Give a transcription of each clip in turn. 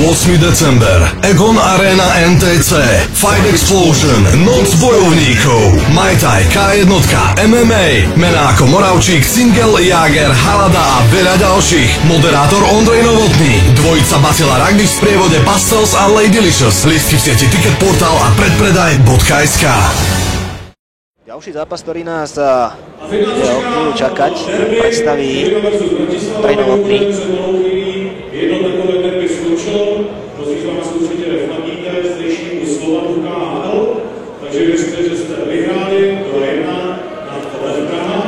december, Egon Arena NTC, Fight Explosion, Noc bojovníkov, Muay Thai, K1, MMA, mená ako Moravčík, Single, Jager, Halada a veľa ďalších. Moderátor Ondrej Novotný, dvojica Bacila Rugby v sprievode Pastels a Ladylicious. Lístky v sieti Ticketportal a predpredaj.sk. Ďalší zápas, ktorý nás bude o chvíľu čakať, predstaví Ondrej Novotný. Pozývám vás určitě reflatíte zdejšímu Slovanu KHL, takže věřte, že jste vyhráli 2-1 nad Kotlem Praha.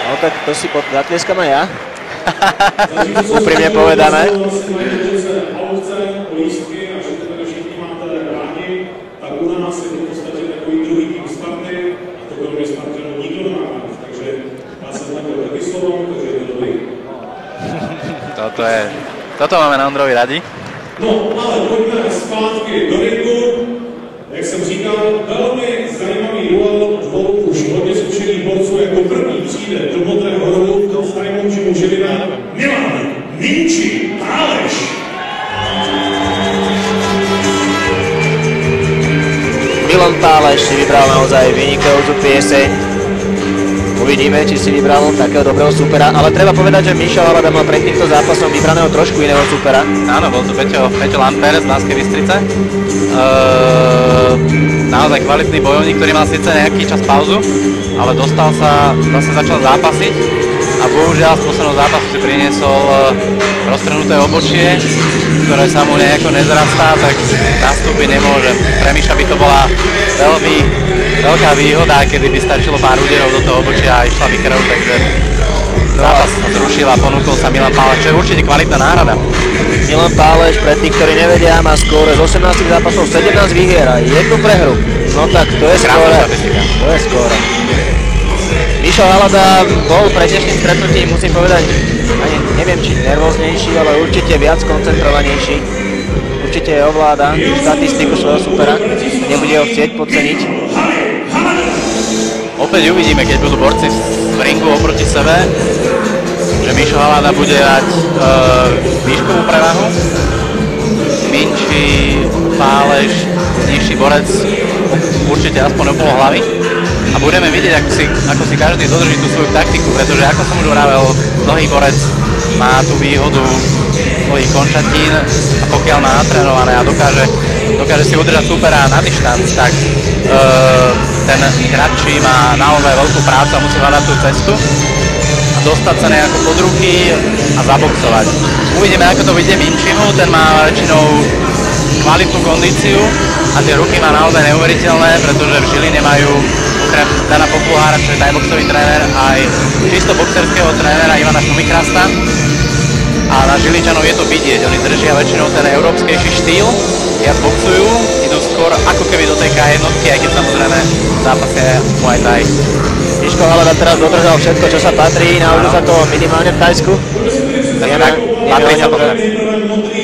No tak to si zatlieskam aj ja. Úprimne povedané. Aukce, lístky a že teda všichni máte rádi, tak u nás je to v podstatě takový druhý tým Sparty a to kromě Spartanu nikdo nemá rád, takže já jsem takhle taky Slovan, takže je to dobrý. Toto máme na Ondrovi radi. No, ale pojďme zpátky do ringu. Jak jsem říkal, velmi zajímavý duel dvou už hodně zkušených borců. Jako první přijde do modrého rohu s tajemnou živina Milan Minči Páleš. Milan Páleš si vybral naozaj vynikajúcu pieseň. Uvidíme, či si vybral takého dobrého supera, ale treba povedať, že Mišo Halada mal pred týmto zápasom vybraného trošku iného supera. Áno, bol to Peťo Lamper z Banskej Bystrice. Naozaj kvalitný bojovník, ktorý mal síce nejaký čas pauzu, ale zase začal zápasiť a bohužiaľ z posledného zápasu si priniesol roztrhnuté obočie, ktoré sa mu nejako nezrastá, tak nastúpiť nemôže. Pre Miša by to bola veľmi veľká výhoda, kedy by stačilo pár úderov do toho obočia a išla by krv, takže zápas sa zrušil a ponúkol sa Milan Páleš, čo je určite kvalitná náhrada. Milan Páleš, pre tých, ktorí nevedia, má skóre z 18 zápasov 17 výhier a jednu prehru. No tak to je skóre. To je skóre. Mišo Halada bol pred dnešným stretnutím, musím povedať, ani neviem či nervóznejší, ale určite viac koncentrovanejší. Určite ovláda štatistiku svojho supera, nebude ho chcieť podceniť. Opäť uvidíme, keď budú borci v ringu oproti sebe, že Mišo Halada bude mať výškovú prevahu. Minči, Páleš, nižší borec, určite aspoň o pol hlavy. A budeme vidieť, ako si každý dodrží tú svoju taktiku, pretože ako som už vravel, dlhý borec má tú výhodu svojich končatín a pokiaľ má natrénované a dokáže si udržať supera na dištanc, tak ten kratší má naozaj veľkú prácu a musí hľadať tú cestu a dostať sa nejako pod ruky a zaboxovať. Uvidíme, ako to vyjde Minčimu, ten má väčšinou kvalitnú kondíciu a tie ruky má naozaj neuveriteľné, pretože v Žiline majú okrem Dana Popluhára, čo je tajboxový tréner, aj čisto boxerského trénera Ivana Šumichrasta. A na Žiličanov je to vidieť, oni držia väčšinou ten európskejší štýl, viac boxujú, idú skôr ako keby do tej K1, aj keď samozrejme zápasia Muay Thai. Miško Halada teraz dodržal všetko, čo sa patrí, naučil sa to minimálne v Tajsku.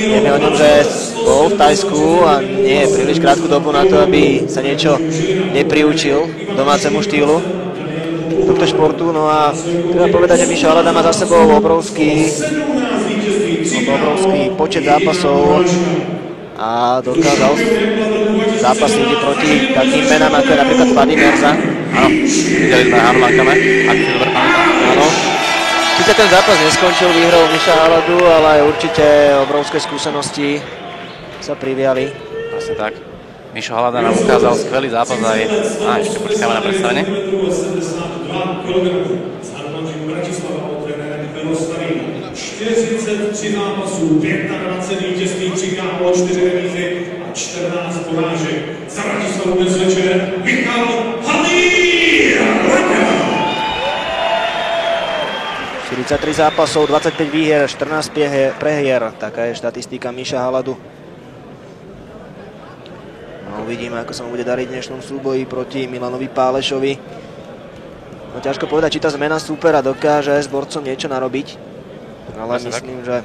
Vieme o ňom, že bol v Tajsku a nie je príliš krátku dobu na to, aby sa niečo nepriučil domácemu štýlu tohto športu. No a treba povedať, že Mišo Halada má za sebou obrovský počet zápasov a dokázal zápasniť proti takým menám, ako je napríklad Fadi Merza. Áno, videli sme Hanu Lankame, ak si dobre pamätám. Áno. Sice ten zápas neskončil výhrou Miša Haladu, ale aj určite obrovské skúsenosti sa priviali. Vlastne tak. Mišo Halada nám ukázal skvelý zápas aj... ešte počkáme na predstavenie. 43 zápasů, 25 vítězství, 3 KO, 4 remízy a 14 porážek. Za Bratislavu dnes večer Michal Halír! 43 zápasov, 25 výhier, 14 prehier. Taká je štatistika Miša Haladu. No, uvidíme, ako sa mu bude dariť v dnešnom súboji proti Milanovi Pálešovi. No, ťažko povedať, či tá zmena supera dokáže s borcom niečo narobiť. Ale myslím, že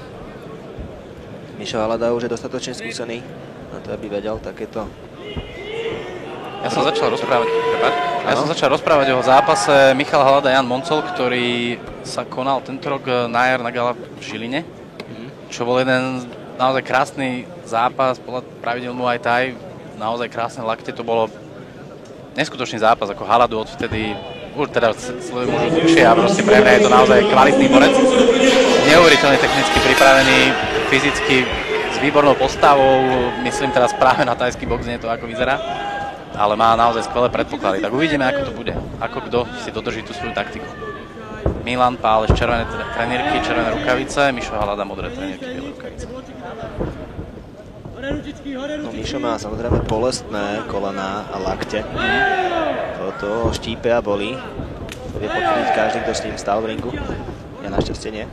Mišo Halada už je dostatočne skúsený na to, aby vedel takéto... Ja som začal rozprávať o zápase Michal Halada Jan Moncol, ktorý sa konal tento rok na jar na gala v Žiline. čo bol jeden naozaj krásny zápas, podľa pravidel Muay Thai, naozaj krásne lakte, to bolo neskutočný zápas, ako Haladu odvtedy, už teda sledujem už dlhšie a proste pre mňa je to naozaj kvalitný borec, neuveriteľne technicky pripravený, fyzicky s výbornou postavou, myslím teraz práve na tajský box, nie to ako vyzerá, ale má naozaj skvelé predpoklady, tak uvidíme, ako to bude, ako kto si dodrží tú svoju taktiku. Milan Páleš, červené trenírky, červené rukavice, Mišo Halada, modré trenírky, biele rukavice. No Mišo má samozrejme bolestné kolená a lakte. Toto štípe a bolí. To vie potvrdiť každý, kto s ním stál v ringu. Ja našťastie nie.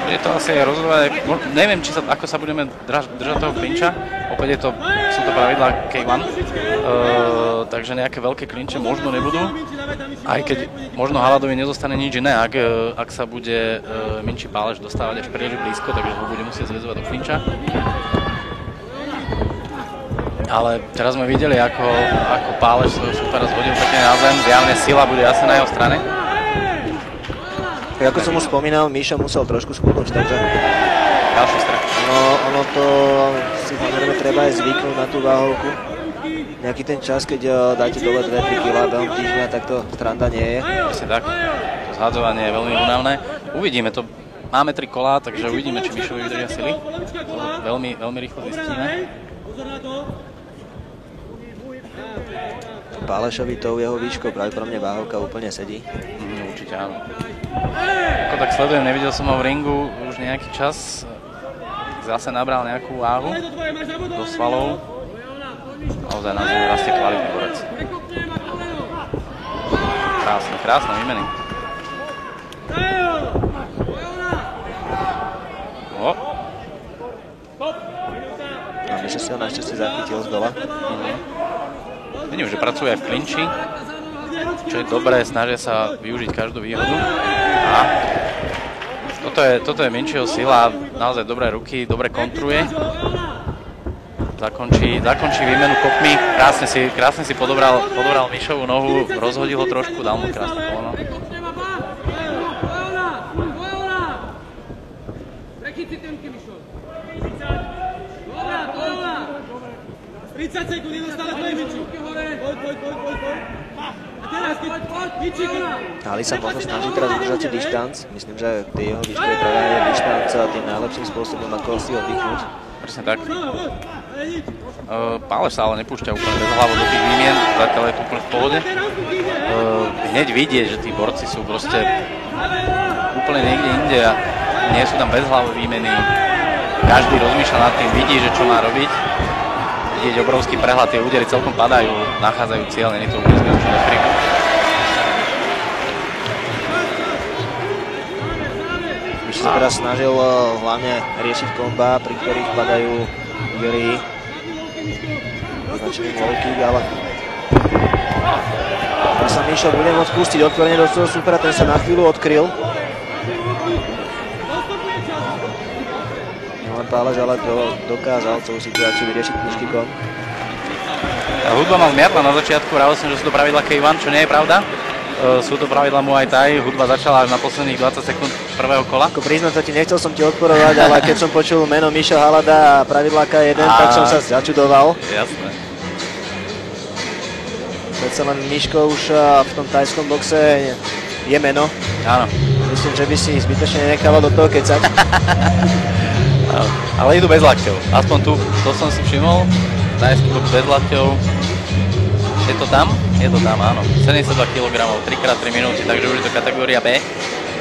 Je to asi aj rozhodovať, neviem, ako sa budeme držať toho klinča, opäť sú to pravidlá K1, takže nejaké veľké klinče možno nebudú, aj keď možno Haladovi nezostane nič iné, ak sa bude Minči Páleš dostávať až príliš blízko, takže ho bude musieť zväzovať do klinča. Ale teraz sme videli, ako Páleš svojho supera zhodil pekne na zem, zjavne sila bude asi na jeho strane. Ako som už spomínal, Mišo musel trošku schudnúť, takže ďalší strach. Ono to si samozrejme treba aj zvyknúť na tú váhovku. Nejaký ten čas, keď dáte dole 2-3 kg behom týždňa, tak to stranda nie je. Presne tak, to zhadzovanie je veľmi únavné. Uvidíme to, máme 3 kolá, takže uvidíme, či Mišovi vydržia sily. Veľmi rýchlo zistíme. Pálešovi tou jeho výškou pravdepodobne váhovka úplne sedí. Určite áno. Ako tak sledujem, nevidel som ho v ringu už nejaký čas. Zase nabral nejakú váhu do svalov. Naozaj na zem rastie kvalitný borec. Krásne výmeny. No, Mišo si ho našťastie zachytil z dola. Vidím, že pracuje aj v klinči, čo je dobré, snažia sa využiť každú výhodu. A toto je Minčiho sila, naozaj dobré ruky, dobre kontruje. Zakončí výmenu kopmi, krásne si podobral Mišovú nohu, rozhodil ho trošku, dal mu krásne kolono. Ali sa možno snaží teraz udržať si dištanc. Myslím, že tie jeho výškové prevážne dištanc tým najlepším spôsobom, ako si oddychnúť. Presne tak. Páleš sa ale nepúšťa úplne bez hlavu do tých výmien, zatiaľ je to úplne v pohode. Hneď vidieť, že tí borci sú proste úplne niekde inde a nie sú tam bezhlavé výmeny. Každý rozmýšľa nad tým, vidí, že čo má robiť. Vidieť obrovský prehľad, tie údery celkom padajú, nachádzajú cieľ, nie je to úplne zbytočné friku. Myši sa teraz snažil hlavne riešiť komba, pri ktorých padajú údery označený low kick, ale teraz sa Mišo bude môcť pustiť otvorene do svojho supera, ten sa na chvíľu odkryl. Páleš ale dokázal celú situáciu vyriešiť knižkykom. Tá hudba ma zmiatla na začiatku, vravil som, že sú to pravidla K1, čo nie je pravda. Sú to pravidla Muay Thai, hudba začala až na posledných 20 sekúnd prvého kola. Ako priznám sa ti, nechcel som ti odporovať, ale keď som počul meno Mišo Halada a pravidla K1, tak som sa začudoval. Jasné. Predsa len Miško už v tom tajskom boxe je meno. Áno. Myslím, že by si zbytočne nenechával do toho kecať. Ale idú bez lakťov, aspoň tu, to som si všimol, tajský box bez lakťov. Je to tam? Je to tam, áno. 72 kg, 3x3 minúty, takže už je to kategória B.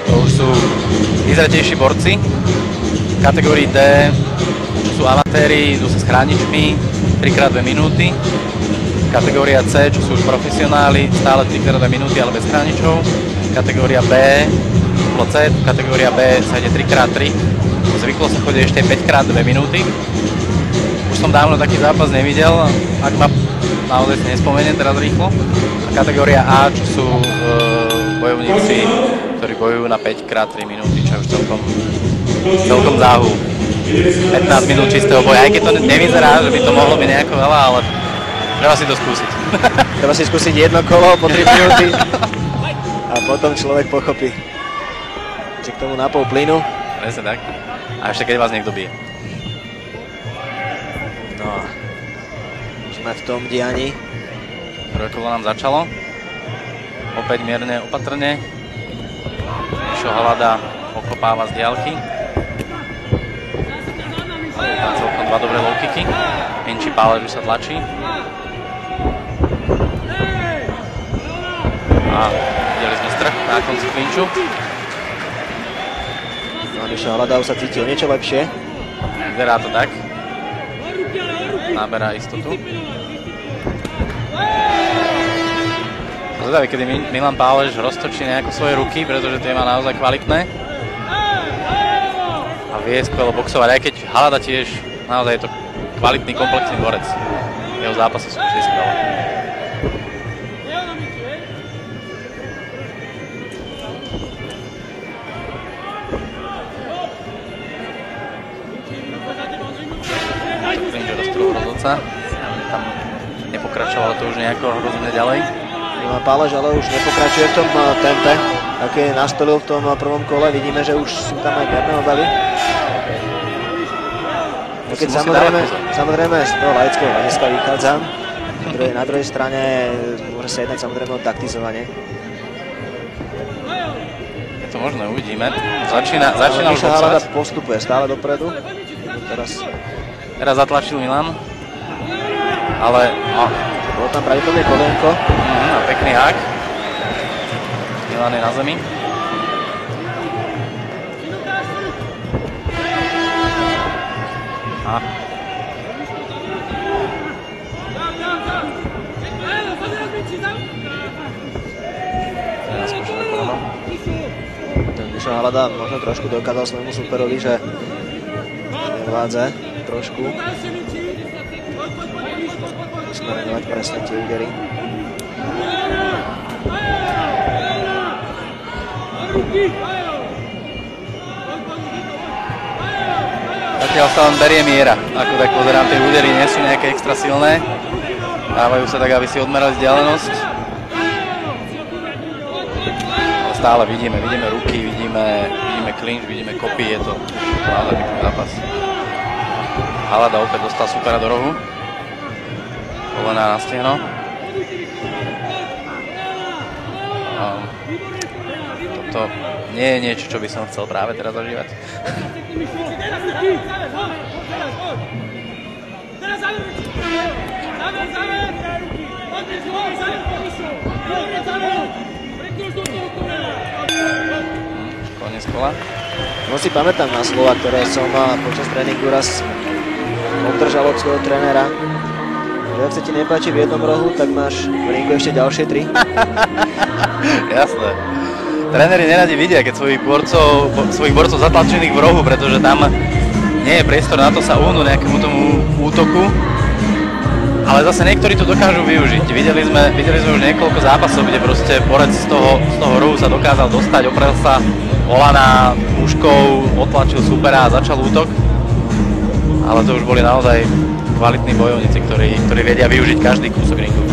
To už sú vyzretejší borci. V kategórii D sú amatéri, idú sa s chráničmi, 3x2 minúty. Kategória C, čo sú už profesionáli, stále 3x2 minúty, ale bez chráničov. Kategória B, C, kategória B sa ide 3x3. Zvyklo sa chodiť ešte 5x2 minúty. Už som dávno taký zápas nevidel, ak ma naozaj si nespomeniem teraz rýchlo. A kategória A, čo sú bojovníci, ktorí bojujú na 5x3 minúty, čo je už celkom záhu. 15 minút čistého boja, aj keď to nevyzerá, že by to mohlo byť nejako veľa, ale treba si to skúsiť. Treba si skúsiť jedno kolo po 3 minúty a potom človek pochopí, že k tomu napol plynu. Presne tak. A ešte keď vás niekto bije. No, sme v tom dianí. Prvé kolo nám začalo. Opäť mierne opatrne. Mišo Halada okopáva z diaľky. Tam celkom dva dobré low kicky. Henči Pálež už sa tlačí. A videli sme strch na konci klinču. No a Mišo Halada už sa cítil niečo lepšie. Vyzerá to tak. Naberá istotu. Zvedavý, kedy Milan Pálež roztočí nejako svoje ruky, pretože tie má naozaj kvalitné. A vie skvelo boxovať, aj keď Halada tiež naozaj je to kvalitný, komplexný borec. Jeho zápasy sú vždy skvelé. Klinč do strúhu rozhodca. Tam nepokračovalo to už nejako rozhodne ďalej. Milan Pálež ale už nepokračuje v tom tempe, aké nastolil v tom prvom kole. Vidíme, že už sú tam aj mierne obavy. Keď samozrejme z toho laického hľadiska vychádzam, na druhej strane môže sa jednať samozrejme o taktizovanie. Je to možné, uvidíme. Začína už Mišo Halada boxovať. postupuje stále dopredu. Teraz zatlačil Milan. Ale Bolo tam pravdepodobne kolenko. a pekný hák. Milan je na zemi. A teraz skúšame koleno. Mišo Halada možno trošku dokázal svojmu superovi, že nevládze trošku usmerňovať presne tie údery. Zatiaľ sa len berie miera. Ako tak pozerám, tie údery nie sú nejaké extra silné. Dávajú sa tak, aby si odmerali vzdialenosť. Ale stále vidíme ruky, vidíme klinč, vidíme kopy, je to naozaj pekný zápas. Halada opäť dostal supera do rohu. Kolená na stehno. Toto nie je niečo, čo by som chcel práve teraz zažívať. Koniec kola. No si pamätám na slova, ktoré som počas tréningu raz obdržal od svojho trénera. Ak sa ti nepáči v jednom rohu, tak máš v ringu ešte ďalšie 3. Jasné. Tréneri neradi vidia, keď svojich borcov zatlačených v rohu, pretože tam nie je priestor na to sa uhnúť nejakému tomu útoku. Ale zase niektorí to dokážu využiť. Videli sme už niekoľko zápasov, kde proste borec z toho rohu sa dokázal dostať, oprel sa Olana puškou, otlačil supera a začal útok. Ale to už boli naozaj kvalitní bojovníci, ktorí vedia využiť každý kúsok ringu.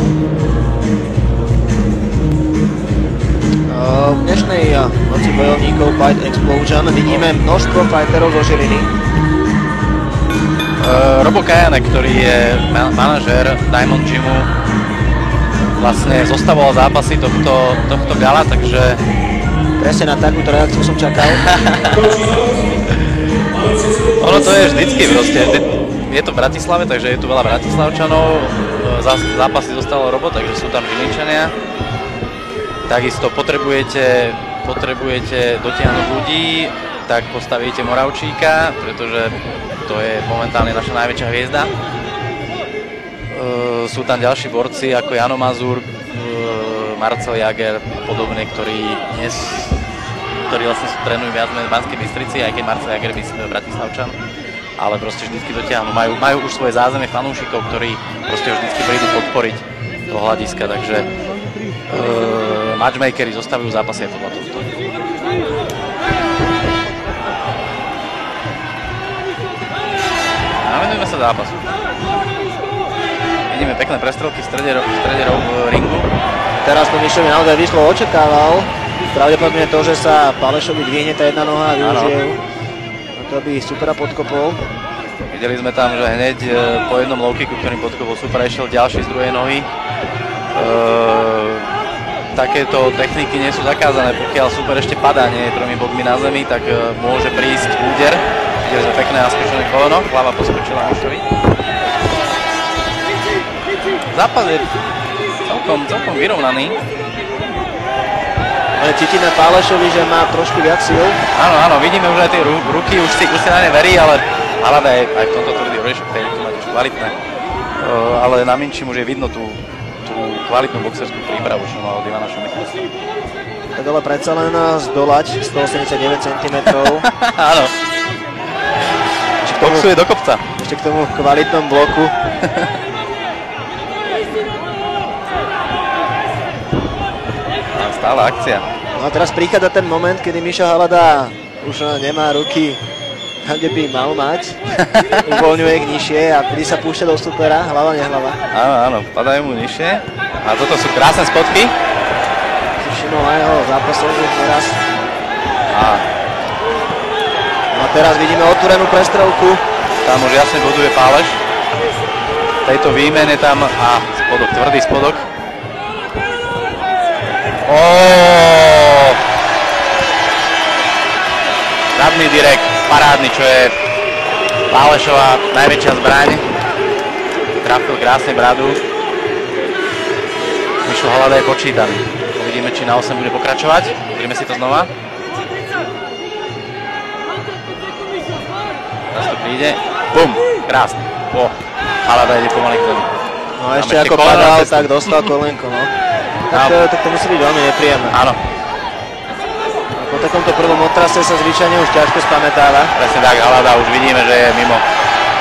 V dnešnej noci bojovníkov Fight Explosion vidíme množstvo fighterov zo Žiliny. Robo Kajanek, ktorý je manažér Diamond Gymu, vlastne zostavoval zápasy tohto gala, takže... Presne na takúto reakciu som čakal. Ono to je vždycky proste. Je to v Bratislave, takže je tu veľa Bratislavčanov. Zápasy zostalo Robo, takže sú tam Žilinčania. Takisto potrebujete dotiahnuť ľudí, tak postavíte Moravčíka, pretože to je momentálne naša najväčšia hviezda. Sú tam ďalší borci ako Jano Mazur, Marcel Jager a podobne, ktorí vlastne trénujú viac v Banskej Bystrici, aj keď Marcel Jager je Bratislavčan, ale proste vždycky dotiahnu. Majú už svoje zázemie fanúšikov, ktorí proste vždycky prídu podporiť toho hľadiska, takže matchmakeri zostavujú zápasy aj podľa tohto. A venujeme sa zápasu. Vidíme pekné prestrelky v strede ringu. Teraz to Mišovi naozaj vyšlo, očakával. Pravdepodobne to, že sa Pálešovi dvihne tá jedna noha a využije ju. A to by supera podkopol. Videli sme tam, že hneď po jednom low kicku, ktorým podkopol supera, išiel ďalší z druhej nohy. Takéto techniky nie sú zakázané, pokiaľ super ešte padá, nie je tromi bodmi na zemi, tak môže prísť úder. Videli sme pekné naskočené koleno, hlava poskočila Mišovi. Zápas je celkom vyrovnaný. Ale cíti na Pálešovi, že má trošku viac síl. Áno, vidíme už aj tie ruky, už si na ne verí, ale Halada je aj v tomto tvrdý orešok, ktorý tu má tiež kvalitné. Ale na Minčím už je vidno tú kvalitnú boxerskú prípravu, čo má od Ivana Šumicha. Tak ale predsa len zdolať 189 cm. Áno. Boxuje do kopca. Ešte k tomu kvalitnom bloku. Stále akcia. No a teraz prichádza ten moment, kedy Mišo Halada už nemá ruky, kde by mal mať. Uvoľňuje ich nižšie a vtedy sa púšťa do supera, hlava nehlava. Áno, padajú mu nižšie. A toto sú krásne spotky. Všimol aj jeho zápasový teraz. No a teraz vidíme otvorenú prestrelku. Tam už jasne boduje Páleš. V tejto výmene tam spodok, tvrdý spodok. Zadný direkt, parádny, čo je Pálešová najväčšia zbraň. Trafil krásne bradu. Mišo Halada je počítaný. Uvidíme, či na 8 bude pokračovať. Pozrime si to znova. Teraz to príde. Bum, krásne. Halada ide pomaly k zemi. No a ešte ako padal, tak dostal kolenko, no. Tak to musí byť veľmi nepríjemné. Áno. Po takomto prvom otrase sa zvyčajne už ťažko spamätáva. Presne tak, Halada už vidíme, že je mimo.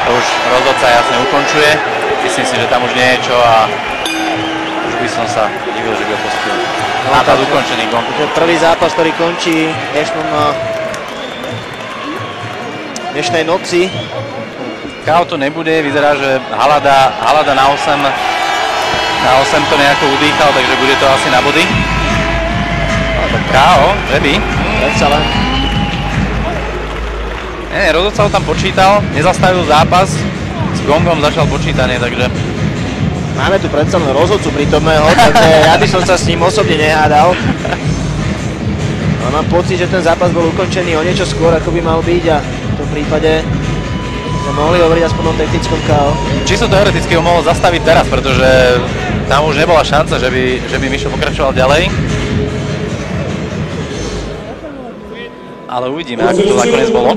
To už rozhodca jasne ukončuje. Myslím si, že tam už nie je čo a už by som sa divil, že by ho pustil. Zápas ukončený. Prvý zápas, ktorý končí dnešnej noci. KO to nebude, vyzerá, že Halada na 8 to nejako udýchal, takže bude to asi na body. KO, ready. Predsa len. Nie, rozhodca ho tam počítal, nezastavil zápas, s gongom začal počítanie, takže... Máme tu predsa len rozhodcu prítomného, takže ja by som sa s ním osobne nehádal. Ale mám pocit, že ten zápas bol ukončený o niečo skôr, ako by mal byť a v tom prípade sme mohli hovoriť aspoň o technickom KO. Čisto teoreticky ho mohol zastaviť teraz, pretože tam už nebola šanca, že by Mišo pokračoval ďalej. Ale uvidíme, ako to nakoniec bolo.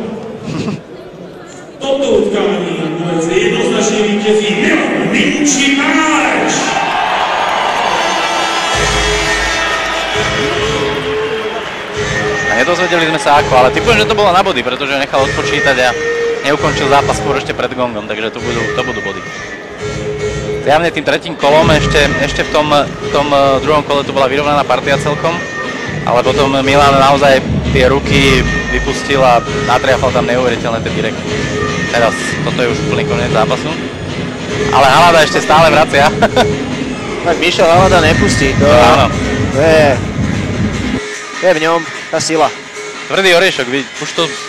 Toto utkání nakonec jednoznačně vítězí Minčí Páleš. A nedozvedeli sme sa ako, ale typujem, že to bolo na body, pretože nechal odpočítať a neukončil zápas skôr ešte pred gongom, takže to budú body. Zjavne tým tretím kolom, ešte v tom druhom kole tu bola vyrovnaná partia celkom, ale potom Milan naozaj tie ruky vypustil a natriafal tam neuveriteľné tie direkty. Teraz toto je už úplný koniec zápasu. Ale Halada ešte stále vracia. Tak Mišo Halada nepustí, to je v ňom tá sila. Tvrdý oriešok,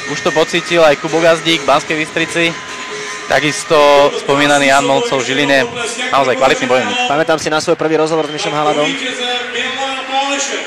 už to pocítil aj Kubo Gazdík v Banskej Bystrici. Takisto spomínaný Jan Molcov v Žiline, naozaj kvalitný bojovník. Pamätám si na svoj prvý rozhovor s Mišom Haladom. Vítěze Milana Páleše.